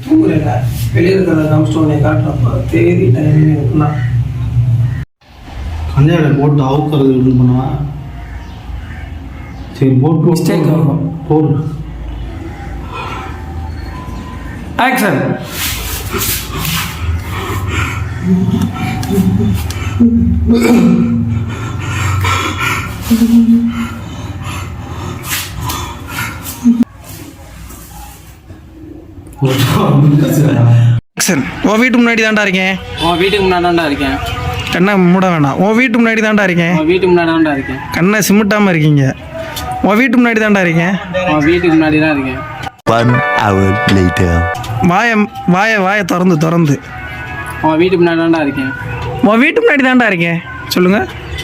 தூங்குறேன் வெளியே இருக்கிற நம்ஸ்டோனை காட்டுறப்ப தேதி டைமிங் இருக்குன்னா கல்யாண போட்டு அவுக்கிறது இது பண்ணுவா. சரி போட்டு மிஸ்டேக் ஆகும். போடு. ஆக்ஷன். உன் வீட்டு முன்னாடி தான்டா இருக்கேன். உன் வீட்டுக்கு முன்னாடி தான்டா இருக்கேன். கண்ணை மூட வேணாம். உன் வீட்டு முன்னாடி தான்டா இருக்கேன். உன் வீட்டுக்கு முன்னாடி தான்டா இருக்கேன். கண்ணை சிமிட்டாமல் இருக்கீங்க. உன் வீட்டு முன்னாடி தான்டா இருக்கேன். உன் வீட்டுக்கு முன்னாடி தான் இருக்கேன். 1 hour later. வாய திறந்து உன் வீட்டுக்கு முன்னாடி தான்டா இருக்கேன். உன் வீட்டு முன்னாடி தான்டா இருக்கேன். சொல்லுங்க.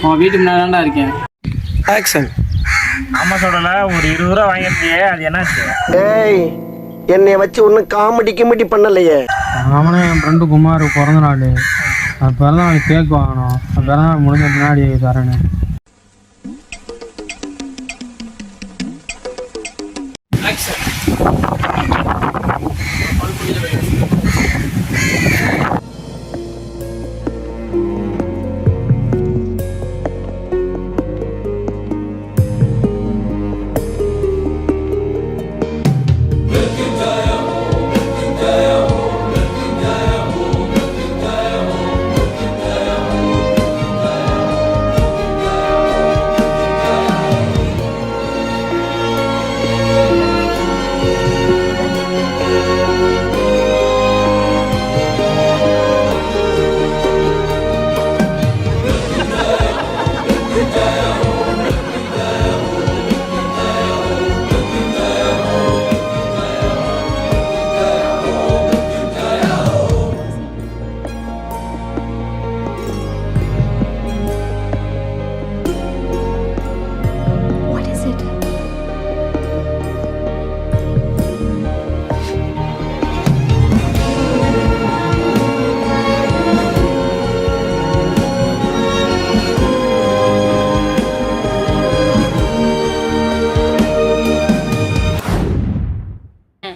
உன் வீட்டுக்கு முன்னாடி தான்டா இருக்கேன். ஆக்ஷன். அம்மா சொல்லல ஒரு 20 ரூபா வாங்கியிருந்தியே, அது என்னாச்சு? ஏய், என்னைய வச்சு ஒன்றும் காமெடி பண்ணலையே. அவனே என் ஃப்ரெண்டு குமார் பிறந்த நாள், அது பிறந்த நாள் கேக் வாங்கணும். அது பிறந்த நாள் முடிஞ்ச முன்னாடி தரேன்னு.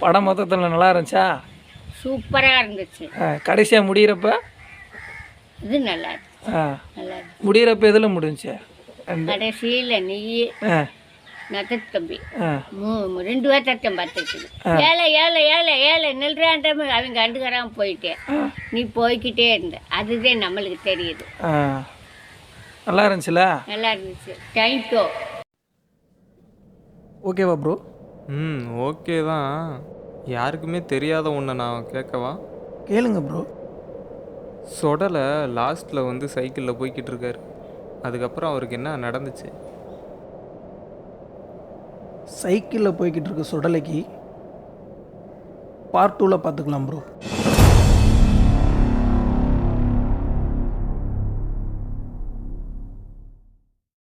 படம் மொத்தத்தில் நல்லா இருந்துச்சா? சூப்பராக இருந்துச்சு. கடைசியாக முடிகிறப்ப இது நல்லா இருந்துச்சு. நல்லா இருந்துச்சு. முடிகிறப்ப எதில் முடிஞ்சுச்சு? கடைசியில் நீ நத்தம்பி 2 பேர்த்தம் பார்த்துருக்குது. ஏழை ஏழை ஏழை ஏழை நில்றான்ற அவங்க கண்டுக்கிறாம போயிட்டேன். நீ போய்கிட்டே இருந்த, அதுதான் நம்மளுக்கு தெரியுது. நல்லா இருந்துச்சுல? நல்லா இருந்துச்சு. தேங்க்யூ. ஓகேவா ப்ரோ? ஓகே தான். யாருக்குமே தெரியாத ஒன்று நான் கேட்கவா? கேளுங்க ப்ரோ. சொடலை லாஸ்ட்டில் வந்து சைக்கிளில் போய்கிட்டு இருக்காரு. அதுக்கப்புறம் அவருக்கு என்ன நடந்துச்சு? சைக்கிளில் போய்கிட்டு இருக்க சுடலைக்கு பார்ட் 2ல் பார்த்துக்கலாம் ப்ரோ.